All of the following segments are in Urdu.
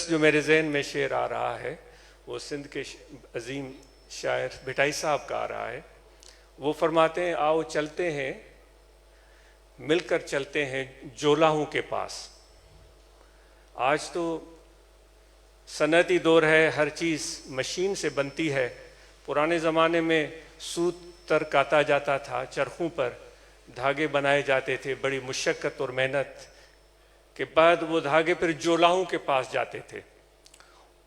دس جو میرے ذہن میں شعر آ رہا ہے وہ سندھ کے عظیم شاعر بھٹائی صاحب کا آ رہا ہے. وہ فرماتے ہیں آؤ چلتے ہیں مل کر چلتے ہیں جولاہوں کے پاس. آج تو صنعتی دور ہے, ہر چیز مشین سے بنتی ہے. پرانے زمانے میں سوت تر کاتا جاتا تھا, چرخوں پر دھاگے بنائے جاتے تھے, بڑی مشقت اور محنت کے بعد وہ دھاگے پھر جولاہوں کے پاس جاتے تھے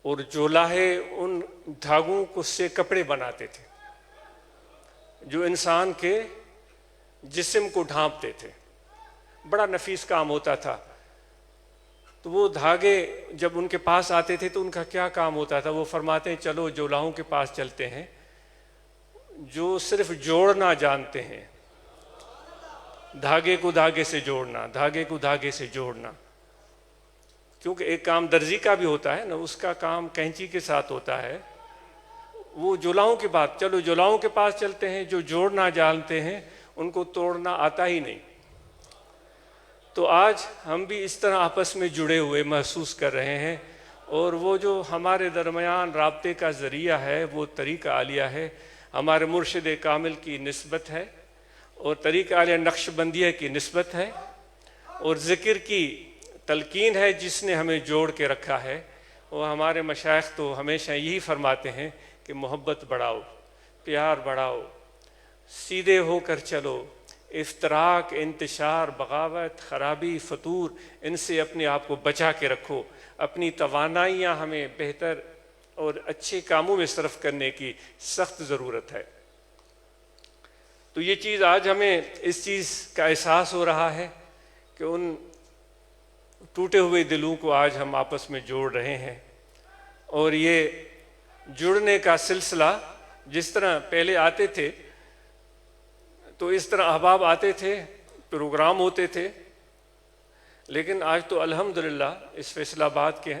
اور جولاہے ان دھاگوں کو سے کپڑے بناتے تھے جو انسان کے جسم کو ڈھانپتے تھے. بڑا نفیس کام ہوتا تھا. تو وہ دھاگے جب ان کے پاس آتے تھے تو ان کا کیا کام ہوتا تھا؟ وہ فرماتے ہیں چلو جولاہوں کے پاس چلتے ہیں جو صرف جوڑنا جانتے ہیں, دھاگے کو دھاگے سے جوڑنا, دھاگے کو دھاگے سے جوڑنا. کیونکہ ایک کام درزی کا بھی ہوتا ہے نا, اس کا کام کینچی کے ساتھ ہوتا ہے. وہ جولاہوں کی بات, چلو جولاہوں کے پاس چلتے ہیں جو جوڑنا جانتے ہیں, ان کو توڑنا آتا ہی نہیں. تو آج ہم بھی اس طرح آپس میں جڑے ہوئے محسوس کر رہے ہیں, اور وہ جو ہمارے درمیان رابطے کا ذریعہ ہے وہ طریقہ عالیہ ہے, ہمارے مرشد کامل کی نسبت ہے, اور طریقہ عالیہ نقش بندیہ کی نسبت ہے, اور ذکر کی تلقین ہے جس نے ہمیں جوڑ کے رکھا ہے. وہ ہمارے مشائخ تو ہمیشہ یہی فرماتے ہیں کہ محبت بڑھاؤ, پیار بڑھاؤ, سیدھے ہو کر چلو, افتراق, انتشار, بغاوت, خرابی, فتور, ان سے اپنے آپ کو بچا کے رکھو. اپنی توانائیاں ہمیں بہتر اور اچھے کاموں میں صرف کرنے کی سخت ضرورت ہے. تو یہ چیز آج ہمیں اس چیز کا احساس ہو رہا ہے کہ ان ٹوٹے ہوئے دلوں کو آج ہم آپس میں جوڑ رہے ہیں. اور یہ جڑنے کا سلسلہ جس طرح پہلے آتے تھے تو اس طرح احباب آتے تھے, پروگرام ہوتے تھے, لیکن آج تو الحمدللہ اس فیصل آباد کے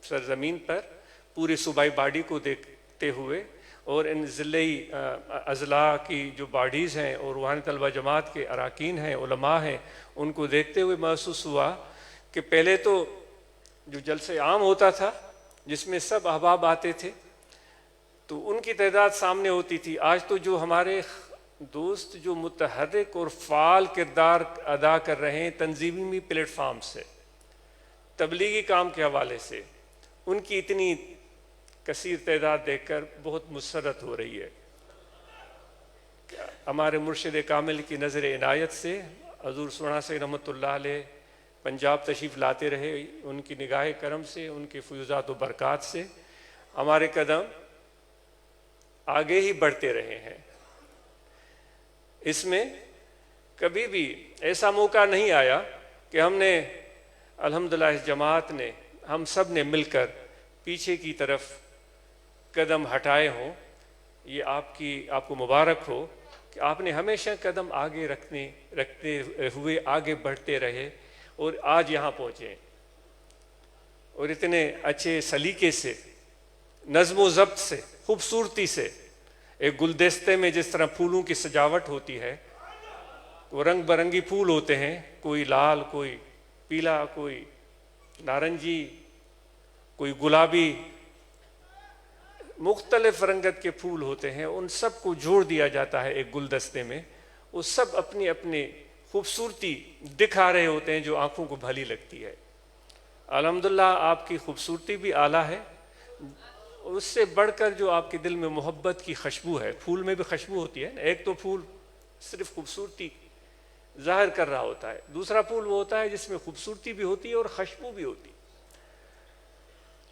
سرزمین پر پورے صوبائی باڈی کو دیکھتے ہوئے اور ان ضلعی اضلاع کی جو باڈیز ہیں اور روحانی طلبہ جماعت کے اراکین ہیں, علماء ہیں, ان کو دیکھتے ہوئے محسوس ہوا کہ پہلے تو جو جلسہ عام ہوتا تھا جس میں سب احباب آتے تھے تو ان کی تعداد سامنے ہوتی تھی. آج تو جو ہمارے دوست جو متحرک اور فعال کردار ادا کر رہے ہیں تنظیمی پلیٹ فارم سے, تبلیغی کام کے حوالے سے, ان کی اتنی کثیر تعداد دیکھ کر بہت مسرت ہو رہی ہے. ہمارے مرشد کامل کی نظر عنایت سے حضور سونا سے رحمۃ اللہ علیہ پنجاب تشریف لاتے رہے, ان کی نگاہ کرم سے, ان کے فیوزات و برکات سے ہمارے قدم آگے ہی بڑھتے رہے ہیں. اس میں کبھی بھی ایسا موقع نہیں آیا کہ ہم نے الحمدللہ اس جماعت نے, ہم سب نے مل کر پیچھے کی طرف قدم ہٹائے ہوں. یہ آپ کو مبارک ہو کہ آپ نے ہمیشہ قدم آگے رکھتے ہوئے آگے بڑھتے رہے اور آج یہاں پہنچے, اور اتنے اچھے سلیقے سے, نظم و ضبط سے, خوبصورتی سے. ایک گلدستے میں جس طرح پھولوں کی سجاوٹ ہوتی ہے, وہ رنگ برنگی پھول ہوتے ہیں, کوئی لال, کوئی پیلا, کوئی نارنجی, کوئی گلابی, مختلف رنگت کے پھول ہوتے ہیں. ان سب کو جوڑ دیا جاتا ہے ایک گلدستے میں, وہ سب اپنی اپنی خوبصورتی دکھا رہے ہوتے ہیں جو آنکھوں کو بھلی لگتی ہے. الحمدللہ آپ کی خوبصورتی بھی اعلیٰ ہے, اس سے بڑھ کر جو آپ کے دل میں محبت کی خوشبو ہے. پھول میں بھی خوشبو ہوتی ہے نا, ایک تو پھول صرف خوبصورتی ظاہر کر رہا ہوتا ہے, دوسرا پھول وہ ہوتا ہے جس میں خوبصورتی بھی ہوتی ہے اور خوشبو بھی ہوتی ہے.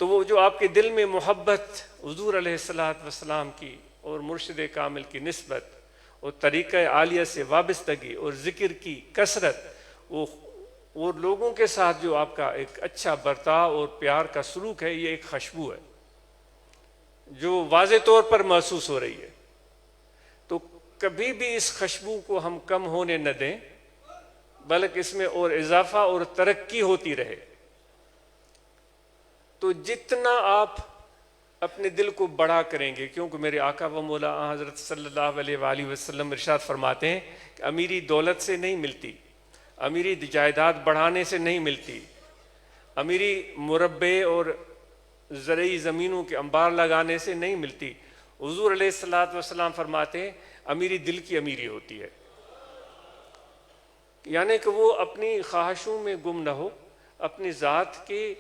تو وہ جو آپ کے دل میں محبت حضور علیہ الصلوۃ والسلام کی اور مرشد کامل کی نسبت اور طریقہ عالیہ سے وابستگی اور ذکر کی کثرت, وہ لوگوں کے ساتھ جو آپ کا ایک اچھا برتاؤ اور پیار کا سلوک ہے, یہ ایک خوشبو ہے جو واضح طور پر محسوس ہو رہی ہے. تو کبھی بھی اس خوشبو کو ہم کم ہونے نہ دیں, بلکہ اس میں اور اضافہ اور ترقی ہوتی رہے. تو جتنا آپ اپنے دل کو بڑا کریں گے, کیونکہ میرے آقا و مولا حضرت صلی اللہ علیہ وآلہ وسلم ارشاد فرماتے ہیں کہ امیری دولت سے نہیں ملتی, امیری جائیداد بڑھانے سے نہیں ملتی, امیری مربے اور زرعی زمینوں کے انبار لگانے سے نہیں ملتی۔ حضور علیہ الصلوۃ والسلام فرماتے ہیں امیری دل کی امیری ہوتی ہے، یعنی کہ وہ اپنی خواہشوں میں گم نہ ہو، اپنی ذات کے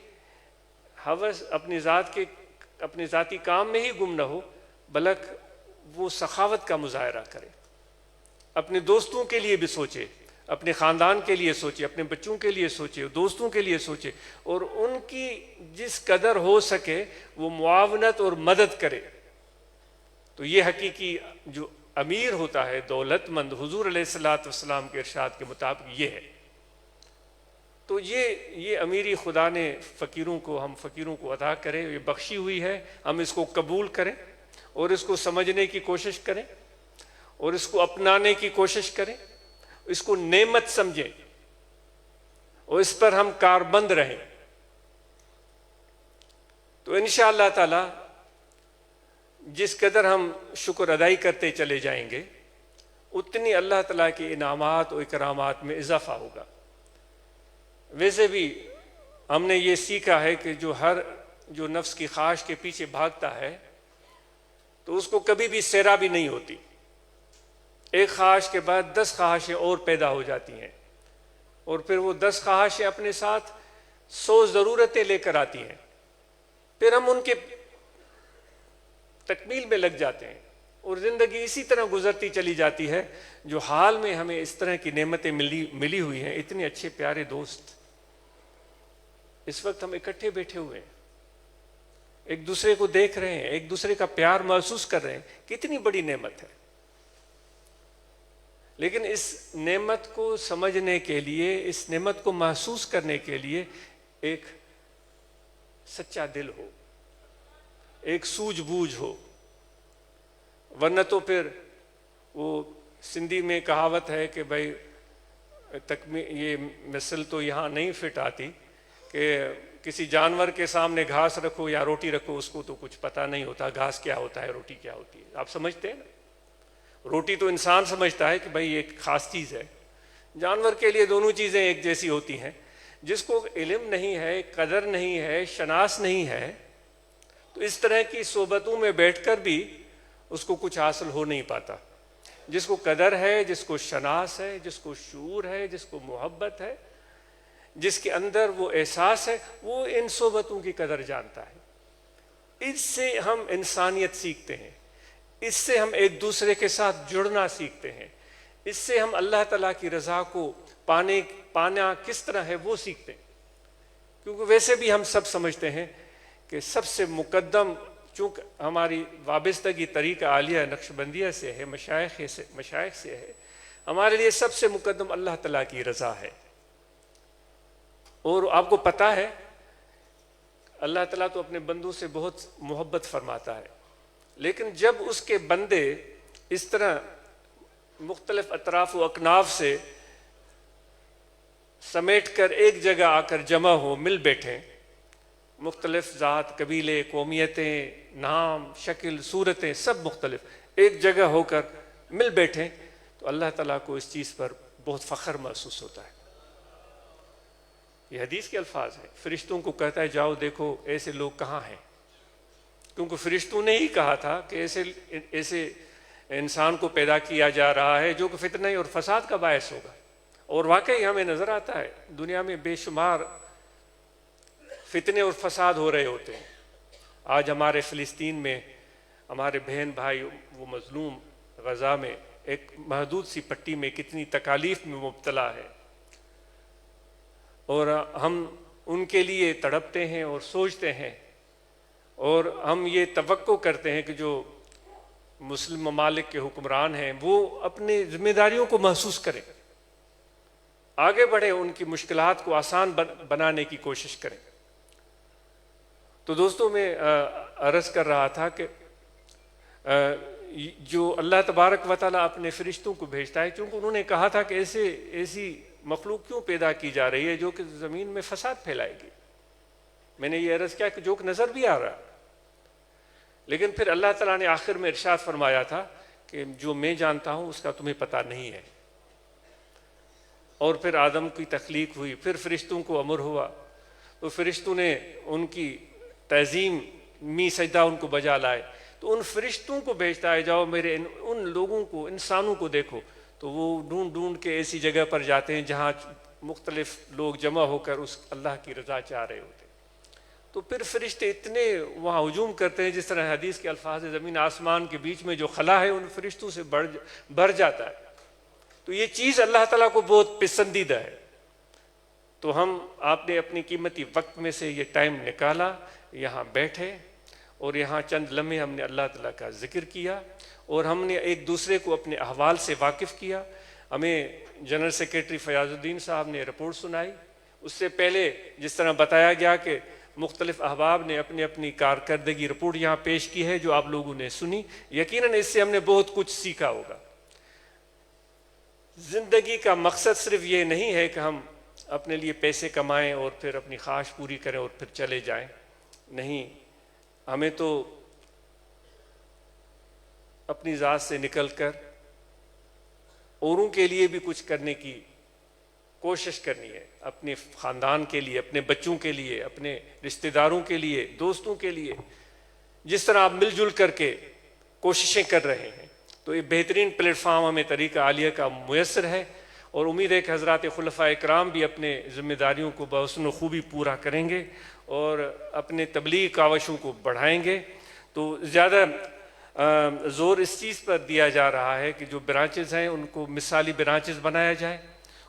ہوس، اپنے ذاتی کام میں ہی گم نہ ہو، بلکہ وہ سخاوت کا مظاہرہ کرے، اپنے دوستوں کے لیے بھی سوچے، اپنے خاندان کے لیے سوچے، اپنے بچوں کے لیے سوچے، دوستوں کے لیے سوچے، اور ان کی جس قدر ہو سکے وہ معاونت اور مدد کرے۔ تو یہ حقیقی جو امیر ہوتا ہے، دولت مند، حضور علیہ الصلوۃ والسلام کے ارشاد کے مطابق یہ ہے۔ تو یہ امیری خدا نے ہم فقیروں کو عطا کرے، یہ بخشی ہوئی ہے، ہم اس کو قبول کریں اور اس کو سمجھنے کی کوشش کریں اور اس کو اپنانے کی کوشش کریں، اس کو نعمت سمجھیں اور اس پر ہم کاربند رہیں۔ تو انشاءاللہ تعالی جس قدر ہم شکر ادائی کرتے چلے جائیں گے، اتنی اللہ تعالیٰ کے انعامات و اکرامات میں اضافہ ہوگا۔ ویسے بھی ہم نے یہ سیکھا ہے کہ جو نفس کی خواہش کے پیچھے بھاگتا ہے تو اس کو کبھی بھی سیرابی نہیں ہوتی، ایک خواہش کے بعد 10 خواہشیں اور پیدا ہو جاتی ہیں، اور پھر وہ 10 خواہشیں اپنے ساتھ 100 ضرورتیں لے کر آتی ہیں، پھر ہم ان کے تکمیل میں لگ جاتے ہیں اور زندگی اسی طرح گزرتی چلی جاتی ہے۔ جو حال میں ہمیں اس طرح کی نعمتیں ملی ہوئی ہیں، اتنے اچھے پیارے دوست، اس وقت ہم اکٹھے بیٹھے ہوئے ہیں، ایک دوسرے کو دیکھ رہے ہیں، ایک دوسرے کا پیار محسوس کر رہے ہیں، کتنی بڑی نعمت ہے۔ لیکن اس نعمت کو سمجھنے کے لیے، اس نعمت کو محسوس کرنے کے لیے ایک سچا دل ہو، ایک سوجھ بوجھ ہو، ورنہ تو پھر وہ سندھی میں کہاوت ہے کہ بھائی یہ مثل تو یہاں نہیں فٹ آتی کہ کسی جانور کے سامنے گھاس رکھو یا روٹی رکھو، اس کو تو کچھ پتہ نہیں ہوتا گھاس کیا ہوتا ہے، روٹی کیا ہوتی ہے۔ آپ سمجھتے ہیں نا، روٹی تو انسان سمجھتا ہے کہ بھائی ایک خاص چیز ہے، جانور کے لیے دونوں چیزیں ایک جیسی ہوتی ہیں۔ جس کو علم نہیں ہے، قدر نہیں ہے، شناس نہیں ہے، تو اس طرح کی صحبتوں میں بیٹھ کر بھی اس کو کچھ حاصل ہو نہیں پاتا۔ جس کو قدر ہے، جس کو شناس ہے، جس کو شعور ہے، جس کو محبت ہے، جس کے اندر وہ احساس ہے، وہ ان صحبتوں کی قدر جانتا ہے۔ اس سے ہم انسانیت سیکھتے ہیں، اس سے ہم ایک دوسرے کے ساتھ جڑنا سیکھتے ہیں، اس سے ہم اللہ تعالیٰ کی رضا کو پانا کس طرح ہے وہ سیکھتے ہیں۔ کیونکہ ویسے بھی ہم سب سمجھتے ہیں کہ سب سے مقدم، چونکہ ہماری وابستگی طریقہ عالیہ نقشبندیہ سے ہے، مشائخ سے ہے، ہمارے لیے سب سے مقدم اللہ تعالیٰ کی رضا ہے۔ اور آپ کو پتہ ہے اللہ تعالیٰ تو اپنے بندوں سے بہت محبت فرماتا ہے، لیکن جب اس کے بندے اس طرح مختلف اطراف و اکناف سے سمیٹ کر ایک جگہ آ کر جمع ہو، مل بیٹھیں، مختلف ذات، قبیلے، قومیتیں، نام، شکل، صورتیں سب مختلف ایک جگہ ہو کر مل بیٹھیں، تو اللہ تعالیٰ کو اس چیز پر بہت فخر محسوس ہوتا ہے۔ یہ حدیث کے الفاظ ہیں، فرشتوں کو کہتا ہے جاؤ دیکھو ایسے لوگ کہاں ہیں، کیونکہ فرشتوں نے ہی کہا تھا کہ ایسے انسان کو پیدا کیا جا رہا ہے جو کہ فتنہ اور فساد کا باعث ہوگا۔ اور واقعی ہمیں نظر آتا ہے دنیا میں بے شمار فتنے اور فساد ہو رہے ہوتے ہیں۔ آج ہمارے فلسطین میں ہمارے بہن بھائی وہ مظلوم غزہ میں ایک محدود سی پٹی میں کتنی تکالیف میں مبتلا ہے، اور ہم ان کے لیے تڑپتے ہیں اور سوچتے ہیں، اور ہم یہ توقع کرتے ہیں کہ جو مسلم ممالک کے حکمران ہیں وہ اپنی ذمہ داریوں کو محسوس کریں، آگے بڑھیں، ان کی مشکلات کو آسان بنانے کی کوشش کریں۔ تو دوستوں میں عرض کر رہا تھا کہ جو اللہ تبارک و تعالیٰ اپنے فرشتوں کو بھیجتا ہے، چونکہ انہوں نے کہا تھا کہ ایسی مخلوق کیوں پیدا کی جا رہی ہے جو کہ زمین میں فساد پھیلائے گی۔ میں نے یہ عرض کیا کہ جو کہ نظر بھی آ رہا، لیکن پھر اللہ تعالیٰ نے آخر میں ارشاد فرمایا تھا کہ جو میں جانتا ہوں اس کا تمہیں پتہ نہیں ہے۔ اور پھر آدم کی تخلیق ہوئی، پھر فرشتوں کو امر ہوا، تو فرشتوں نے ان کی تعظیمی سجدہ ان کو بجا لائے، تو ان فرشتوں کو بھیجتا ہے، جاؤ میرے ان لوگوں کو، انسانوں کو دیکھو، تو وہ ڈھونڈ ڈھونڈ کے ایسی جگہ پر جاتے ہیں جہاں مختلف لوگ جمع ہو کر اس اللہ کی رضا چاہ رہے ہوتے ہیں۔ تو پھر فرشتے اتنے وہاں ہجوم کرتے ہیں، جس طرح حدیث کے الفاظ زمین آسمان کے بیچ میں جو خلا ہے ان فرشتوں سے بھر جاتا ہے۔ تو یہ چیز اللہ تعالیٰ کو بہت پسندیدہ ہے۔ تو آپ نے اپنی قیمتی وقت میں سے یہ ٹائم نکالا، یہاں بیٹھے، اور یہاں چند لمحے ہم نے اللہ تعالیٰ کا ذکر کیا، اور ہم نے ایک دوسرے کو اپنے احوال سے واقف کیا۔ ہمیں جنرل سیکریٹری فیاض الدین صاحب نے رپورٹ سنائی، اس سے پہلے جس طرح بتایا گیا کہ مختلف احباب نے اپنی اپنی کارکردگی رپورٹ یہاں پیش کی ہے جو آپ لوگوں نے سنی، یقیناً اس سے ہم نے بہت کچھ سیکھا ہوگا۔ زندگی کا مقصد صرف یہ نہیں ہے کہ ہم اپنے لیے پیسے کمائیں اور پھر اپنی خواہش پوری کریں اور پھر چلے جائیں، نہیں، ہمیں تو اپنی ذات سے نکل کر اوروں کے لیے بھی کچھ کرنے کی کوشش کرنی ہے، اپنے خاندان کے لیے، اپنے بچوں کے لیے، اپنے رشتہ داروں کے لیے، دوستوں کے لیے، جس طرح آپ مل جل کر کے کوششیں کر رہے ہیں۔ تو یہ بہترین پلیٹ فارم ہمیں طریقہ عالیہ کا میسر ہے، اور امید ہے کہ حضرات خلفائے کرام بھی اپنے ذمہ داریوں کو بحسن و خوبی پورا کریں گے اور اپنے تبلیغ کاوشوں کو بڑھائیں گے۔ تو زیادہ زور اس چیز پر دیا جا رہا ہے کہ جو برانچز ہیں ان کو مثالی برانچز بنایا جائے،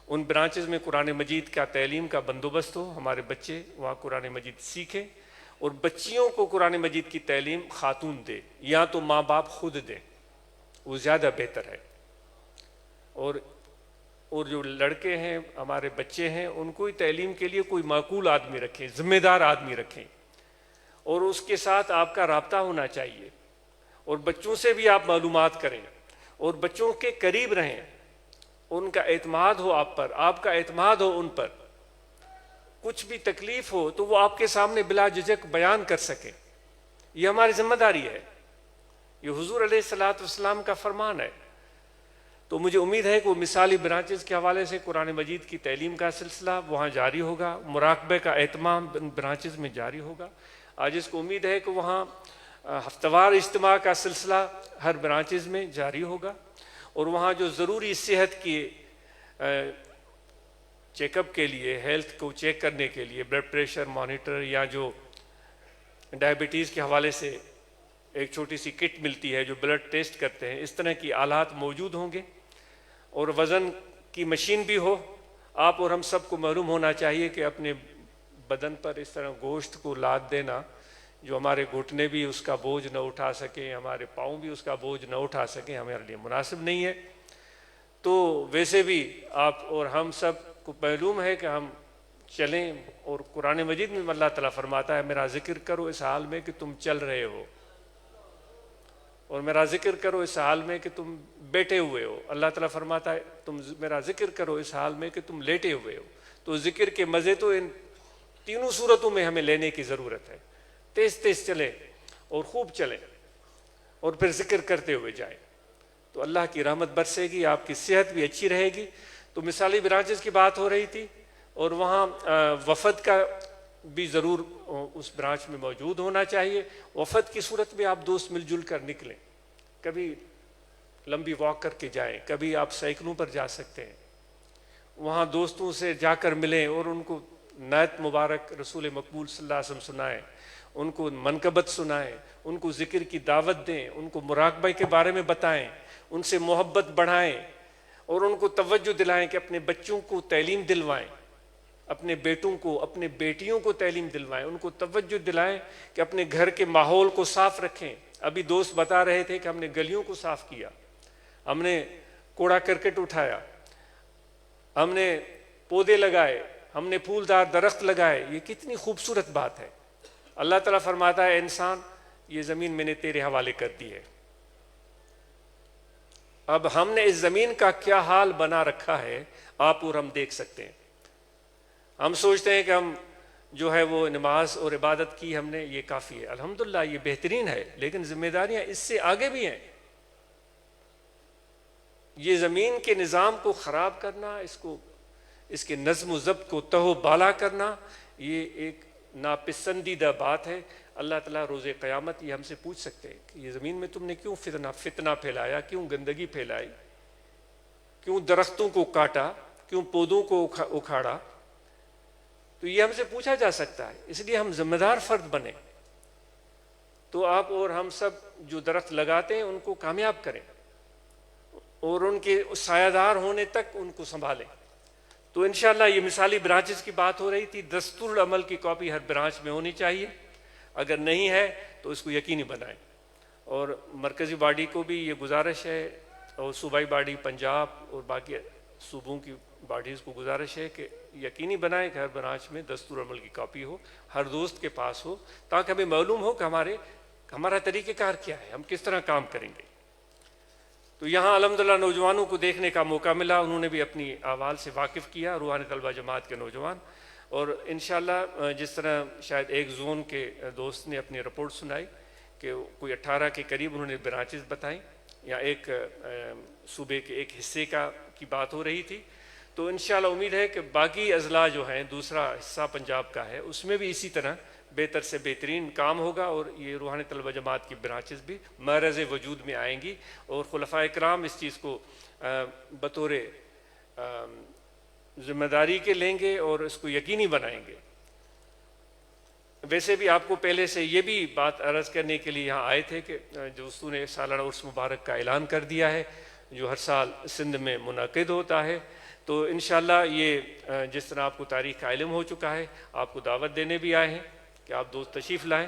ان برانچز میں قرآن مجید کا تعلیم کا بندوبست ہو، ہمارے بچے وہاں قرآن مجید سیکھیں، اور بچیوں کو قرآن مجید کی تعلیم خاتون دے، یا تو ماں باپ خود دیں، وہ زیادہ بہتر ہے۔ اور جو لڑکے ہیں، ہمارے بچے ہیں، ان کو تعلیم کے لیے کوئی معقول آدمی رکھیں، ذمہ دار آدمی رکھیں، اور اس کے ساتھ آپ کا رابطہ ہونا چاہیے، اور بچوں سے بھی آپ معلومات کریں، اور بچوں کے قریب رہیں، ان کا اعتماد ہو آپ پر، آپ کا اعتماد ہو ان پر، کچھ بھی تکلیف ہو تو وہ آپ کے سامنے بلا جھجک بیان کر سکیں۔ یہ ہماری ذمہ داری ہے، یہ حضور علیہ الصلوۃ والسلام کا فرمان ہے۔ تو مجھے امید ہے کہ وہ مثالی برانچز کے حوالے سے قرآن مجید کی تعلیم کا سلسلہ وہاں جاری ہوگا، مراقبے کا اہتمام برانچز میں جاری ہوگا۔ آج اس کو امید ہے کہ وہاں ہفتہ وار اجتماع کا سلسلہ ہر برانچز میں جاری ہوگا، اور وہاں جو ضروری صحت کی چیک اپ کے لیے، ہیلتھ کو چیک کرنے کے لیے، بلڈ پریشر مانیٹر، یا جو ڈائبٹیز کے حوالے سے ایک چھوٹی سی کٹ ملتی ہے جو بلڈ ٹیسٹ کرتے ہیں، اس طرح کی آلات موجود ہوں گے، اور وزن کی مشین بھی ہو۔ آپ اور ہم سب کو معلوم ہونا چاہیے کہ اپنے بدن پر اس طرح گوشت کو لاد دینا، جو ہمارے گھٹنے بھی اس کا بوجھ نہ اٹھا سکیں، ہمارے پاؤں بھی اس کا بوجھ نہ اٹھا سکیں، ہمارے لیے مناسب نہیں ہے۔ تو ویسے بھی آپ اور ہم سب کو معلوم ہے کہ ہم چلیں، اور قرآن مجید میں اللہ تعالیٰ فرماتا ہے میرا ذکر کرو اس حال میں کہ تم چل رہے ہو، اور میرا ذکر کرو اس حال میں کہ تم بیٹھے ہوئے ہو۔ اللہ تعالیٰ فرماتا ہے تم میرا ذکر کرو اس حال میں کہ تم لیٹے ہوئے ہو۔ تو ذکر کے مزے تو ان تینوں صورتوں میں ہمیں لینے کی ضرورت ہے، تیز تیز چلیں اور خوب چلیں، اور پھر ذکر کرتے ہوئے جائیں، تو اللہ کی رحمت برسے گی، آپ کی صحت بھی اچھی رہے گی۔ تو مثالی برانچز کی بات ہو رہی تھی، اور وہاں وفد کا بھی ضرور اس برانچ میں موجود ہونا چاہیے۔ وفد کی صورت میں آپ دوست مل جل کر نکلیں، کبھی لمبی واک کر کے جائیں، کبھی آپ سائیکلوں پر جا سکتے ہیں، وہاں دوستوں سے جا کر ملیں اور ان کو نعت مبارک رسول مقبول صلی اللہ علیہ وسلم سنائیں، ان کو منقبت سنائیں، ان کو ذکر کی دعوت دیں، ان کو مراقبہ کے بارے میں بتائیں، ان سے محبت بڑھائیں، اور ان کو توجہ دلائیں کہ اپنے بچوں کو تعلیم دلوائیں، اپنے بیٹوں کو، اپنے بیٹیوں کو تعلیم دلوائیں، ان کو توجہ دلائیں کہ اپنے گھر کے ماحول کو صاف رکھیں۔ ابھی دوست بتا رہے تھے کہ ہم نے گلیوں کو صاف کیا، ہم نے کوڑا کرکٹ اٹھایا، ہم نے پودے لگائے، ہم نے پھولدار درخت لگائے، یہ کتنی خوبصورت بات ہے۔ اللہ تعالیٰ فرماتا ہے انسان یہ زمین میں نے تیرے حوالے کر دی ہے۔ اب ہم نے اس زمین کا کیا حال بنا رکھا ہے آپ اور ہم دیکھ سکتے ہیں۔ ہم سوچتے ہیں کہ ہم جو ہے وہ نماز اور عبادت کی ہم نے، یہ کافی ہے، الحمدللہ یہ بہترین ہے، لیکن ذمہ داریاں اس سے آگے بھی ہیں۔ یہ زمین کے نظام کو خراب کرنا، اس کے نظم و ضبط کو تہو بالا کرنا، یہ ایک ناپسندیدہ بات ہے۔ اللہ تعالیٰ روز قیامت یہ ہم سے پوچھ سکتے ہیں کہ یہ زمین میں تم نے کیوں فتنہ پھیلایا، کیوں گندگی پھیلائی، کیوں درختوں کو کاٹا، کیوں پودوں کو اکھاڑا. تو یہ ہم سے پوچھا جا سکتا ہے. اس لیے ہم ذمہ دار فرد بنیں. تو آپ اور ہم سب جو درخت لگاتے ہیں ان کو کامیاب کریں اور ان کے سایہ دار ہونے تک ان کو سنبھالیں. تو انشاءاللہ یہ مثالی برانچز کی بات ہو رہی تھی. دستور العمل کی کاپی ہر برانچ میں ہونی چاہیے. اگر نہیں ہے تو اس کو یقینی بنائیں. اور مرکزی باڈی کو بھی یہ گزارش ہے، اور صوبائی باڈی پنجاب اور باقی صوبوں کی باڈیز کو گزارش ہے کہ یقینی بنائیں کہ ہر برانچ میں دستور عمل کی کاپی ہو، ہر دوست کے پاس ہو، تاکہ ہمیں معلوم ہو کہ ہمارا طریقہ کار کیا ہے، ہم کس طرح کام کریں گے. تو یہاں الحمدللہ نوجوانوں کو دیکھنے کا موقع ملا. انہوں نے بھی اپنی اعمال سے واقف کیا، روحانی طلبہ جماعت کے نوجوان. اور انشاءاللہ جس طرح شاید ایک زون کے دوست نے اپنی رپورٹ سنائی کہ کوئی 18 کے قریب انہوں نے برانچز بتائیں، یا ایک صوبے کے ایک حصے کی بات ہو رہی تھی. تو انشاءاللہ امید ہے کہ باقی اضلاع جو ہیں، دوسرا حصہ پنجاب کا ہے، اس میں بھی اسی طرح بہتر سے بہترین کام ہوگا، اور یہ روحانی طلبہ جماعت کی برانچز بھی معرض وجود میں آئیں گی. اور خلفائے کرام اس چیز کو بطور ذمہ داری کے لیں گے اور اس کو یقینی بنائیں گے. ویسے بھی آپ کو پہلے سے یہ بھی بات عرض کرنے کے لیے یہاں آئے تھے کہ دوستوں نے سالانہ عرس مبارک کا اعلان کر دیا ہے، جو ہر سال سندھ میں منعقد ہوتا ہے. تو انشاءاللہ یہ جس طرح آپ کو تاریخ کا علم ہو چکا ہے، آپ کو دعوت دینے بھی آئے ہیں کہ آپ دوست تشریف لائیں.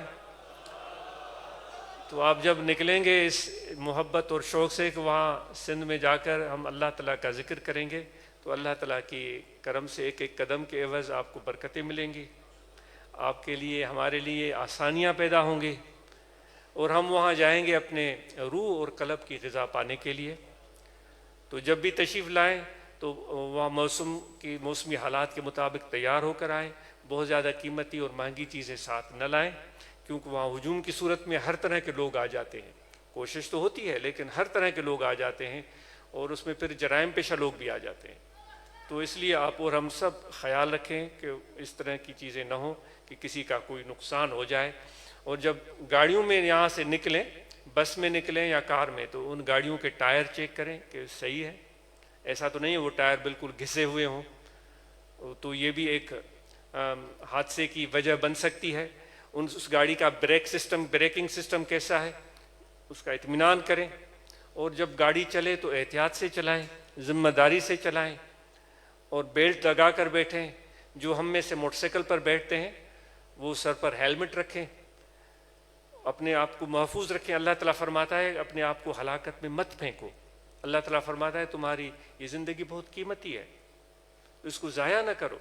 تو آپ جب نکلیں گے اس محبت اور شوق سے کہ وہاں سندھ میں جا کر ہم اللہ تعالیٰ کا ذکر کریں گے، تو اللہ تعالیٰ کی کرم سے ایک ایک قدم کے عوض آپ کو برکتیں ملیں گی، آپ کے لیے ہمارے لیے آسانیاں پیدا ہوں گی، اور ہم وہاں جائیں گے اپنے روح اور قلب کی غذا پانے کے لیے. تو جب بھی تشریف لائیں تو وہاں موسمی حالات کے مطابق تیار ہو کر آئیں. بہت زیادہ قیمتی اور مہنگی چیزیں ساتھ نہ لائیں، کیونکہ وہاں ہجوم کی صورت میں ہر طرح کے لوگ آ جاتے ہیں. کوشش تو ہوتی ہے لیکن ہر طرح کے لوگ آ جاتے ہیں، اور اس میں پھر جرائم پیشہ لوگ بھی آ جاتے ہیں. تو اس لیے آپ اور ہم سب خیال رکھیں کہ اس طرح کی چیزیں نہ ہوں کہ کسی کا کوئی نقصان ہو جائے. اور جب گاڑیوں میں یہاں سے نکلیں، بس میں نکلیں یا کار میں، تو ان گاڑیوں کے ٹائر چیک کریں کہ صحیح ہے. ایسا تو نہیں ہے وہ ٹائر بالکل گھسے ہوئے ہوں، تو یہ بھی ایک حادثے کی وجہ بن سکتی ہے. اس گاڑی کا بریکنگ سسٹم کیسا ہے، اس کا اطمینان کریں. اور جب گاڑی چلے تو احتیاط سے چلائیں، ذمہ داری سے چلائیں، اور بیلٹ لگا کر بیٹھیں. جو ہم میں سے موٹر سائیکل پر بیٹھتے ہیں وہ سر پر ہیلمٹ رکھیں، اپنے آپ کو محفوظ رکھیں. اللہ تعالیٰ فرماتا ہے اپنے آپ کو ہلاکت میں مت پھینکو. اللہ تعالیٰ فرماتا ہے تمہاری یہ زندگی بہت قیمتی ہے، اس کو ضائع نہ کرو.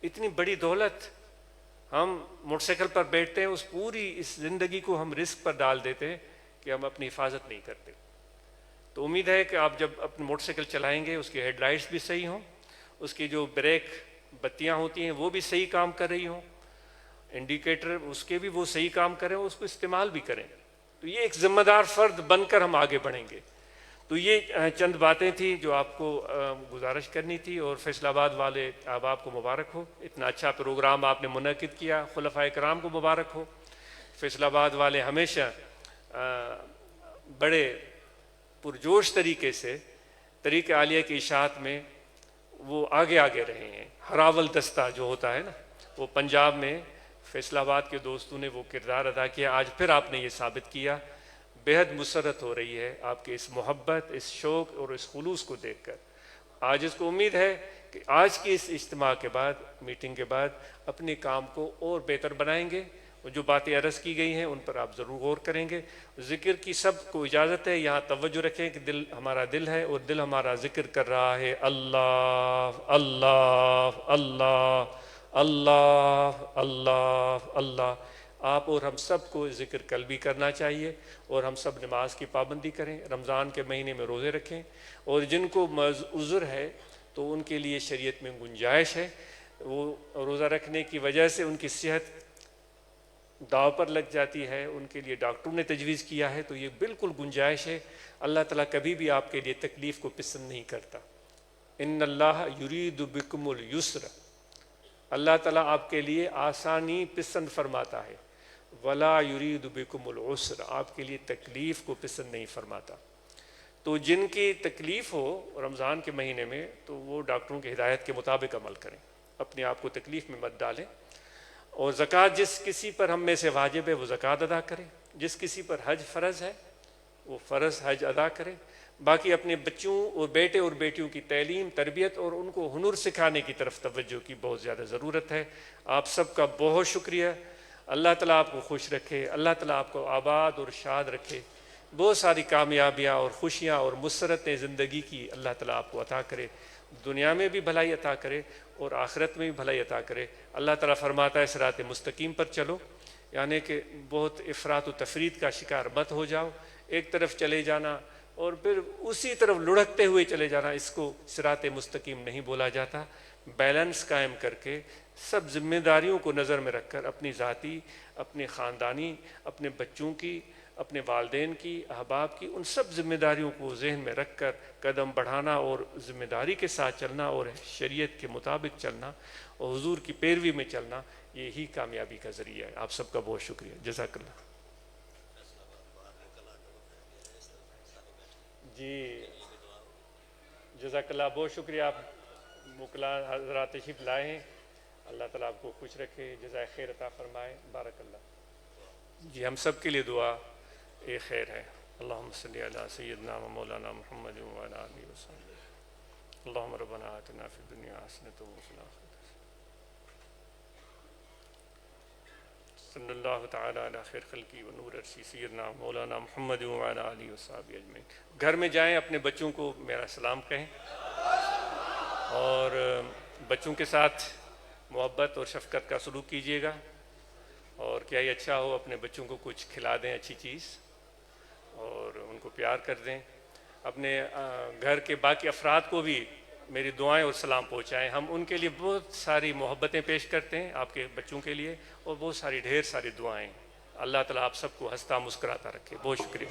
اتنی بڑی دولت ہم موٹر سائیکل پر بیٹھتے ہیں، اس پوری اس زندگی کو ہم رسک پر ڈال دیتے ہیں کہ ہم اپنی حفاظت نہیں کرتے. تو امید ہے کہ آپ جب اپنی موٹر سائیکل چلائیں گے اس کی ہیڈ لائٹس بھی صحیح ہوں، اس کی جو بریک بتیاں ہوتی ہیں وہ بھی صحیح کام کر رہی ہوں، انڈیکیٹر اس کے بھی وہ صحیح کام کریں، اس کو استعمال بھی کریں. تو یہ ایک ذمہ دار فرد بن کر ہم آگے بڑھیں گے. تو یہ چند باتیں تھیں جو آپ کو گزارش کرنی تھی. اور فیصل آباد والے احباب کو مبارک ہو، اتنا اچھا پروگرام آپ نے منعقد کیا. خلفائے کرام کو مبارک ہو. فیصل آباد والے ہمیشہ بڑے پرجوش طریقے سے طریقہ عالیہ کی اشاعت میں وہ آگے رہے ہیں. ہراول دستہ جو ہوتا ہے نا، وہ پنجاب میں فیصل آباد کے دوستوں نے وہ کردار ادا کیا. آج پھر آپ نے یہ ثابت کیا. بےحد مسرت ہو رہی ہے آپ کے اس محبت، اس شوق اور اس خلوص کو دیکھ کر. آج اس کو امید ہے کہ آج کی اس اجتماع کے بعد، میٹنگ کے بعد، اپنے کام کو اور بہتر بنائیں گے. اور جو باتیں عرض کی گئی ہیں ان پر آپ ضرور غور کریں گے. ذکر کی سب کو اجازت ہے. یہاں توجہ رکھیں کہ دل ہمارا دل ہے اور دل ہمارا ذکر کر رہا ہے. اللہ اللہ اللہ اللہ اللہ اللہ. آپ اور ہم سب کو ذکر قلبی کرنا چاہیے، اور ہم سب نماز کی پابندی کریں. رمضان کے مہینے میں روزے رکھیں، اور جن کو عذر ہے تو ان کے لیے شریعت میں گنجائش ہے. وہ روزہ رکھنے کی وجہ سے ان کی صحت داؤ پر لگ جاتی ہے، ان کے لیے ڈاکٹروں نے تجویز کیا ہے، تو یہ بالکل گنجائش ہے. اللہ تعالیٰ کبھی بھی آپ کے لیے تکلیف کو پسند نہیں کرتا. ان اللہ یرید بکم الیسر. اللہ تعالیٰ آپ کے لیے آسانی پسند فرماتا ہے. ولا یرید بکم العسر، آپ کے لیے تکلیف کو پسند نہیں فرماتا۔ تو جن کی تکلیف ہو رمضان کے مہینے میں تو وہ ڈاکٹروں کی ہدایت کے مطابق عمل کریں، اپنے آپ کو تکلیف میں مت ڈالیں۔ اور زکوٰۃ جس کسی پر ہم میں سے واجب ہے وہ زکوٰۃ ادا کرے، جس کسی پر حج فرض ہے وہ فرض حج ادا کرے۔ باقی اپنے بچوں اور بیٹے اور بیٹیوں کی تعلیم تربیت اور ان کو ہنر سکھانے کی طرف توجہ کی بہت زیادہ ضرورت ہے۔ آپ سب کا بہت شکریہ، اللہ تعالیٰ آپ کو خوش رکھے، اللہ تعالیٰ آپ کو آباد اور شاد رکھے، بہت ساری کامیابیاں اور خوشیاں اور مسرتیں زندگی کی اللہ تعالیٰ آپ کو عطا کرے، دنیا میں بھی بھلائی عطا کرے اور آخرت میں بھی بھلائی عطا کرے۔ اللہ تعالیٰ فرماتا ہے صراط مستقیم پر چلو، یعنی کہ بہت افراط و تفرید کا شکار مت ہو جاؤ، ایک طرف چلے جانا اور پھر اسی طرف لڑکتے ہوئے چلے جانا، اس کو صراط مستقیم نہیں بولا جاتا۔ بیلنس قائم کر کے سب ذمہ داریوں کو نظر میں رکھ کر اپنی ذاتی، اپنے خاندانی، اپنے بچوں کی، اپنے والدین کی، احباب کی، ان سب ذمہ داریوں کو ذہن میں رکھ کر قدم بڑھانا اور ذمہ داری کے ساتھ چلنا اور شریعت کے مطابق چلنا اور حضور کی پیروی میں چلنا، یہی کامیابی کا ذریعہ ہے۔ آپ سب کا بہت شکریہ، جزاک اللہ۔ جی جزاک اللہ، بہت شکریہ، آپ مکلا حضرات تشریف لائے ہیں، اللہ تعالیٰ آپ کو خوش رکھے، جزائے خیر عطا فرمائے، بارک اللہ۔ جی ہم سب کے لیے دعا ایک خیر ہے۔ اللہم صلی علی سیدنا و مولانا محمد وعلی آلہ وسلم۔ اللہم ربنا آتنا فی الدنیا حسنۃ وفی الآخرۃ صلی اللہ تعالیٰ علی خیر خلقی و نور عرشی سیدنا مولانا محمد وعلی آلہ وصحبہ اجمعین۔ گھر میں جائیں، اپنے بچوں کو میرا سلام کہیں اور بچوں کے ساتھ محبت اور شفقت کا سلوک کیجیے گا، اور کیا ہی اچھا ہو اپنے بچوں کو کچھ کھلا دیں اچھی چیز اور ان کو پیار کر دیں۔ اپنے گھر کے باقی افراد کو بھی میری دعائیں اور سلام پہنچائیں۔ ہم ان کے لیے بہت ساری محبتیں پیش کرتے ہیں، آپ کے بچوں کے لیے، اور بہت ساری ڈھیر ساری دعائیں۔ اللہ تعالیٰ آپ سب کو ہنستا مسکراتا رکھے، بہت شکریہ۔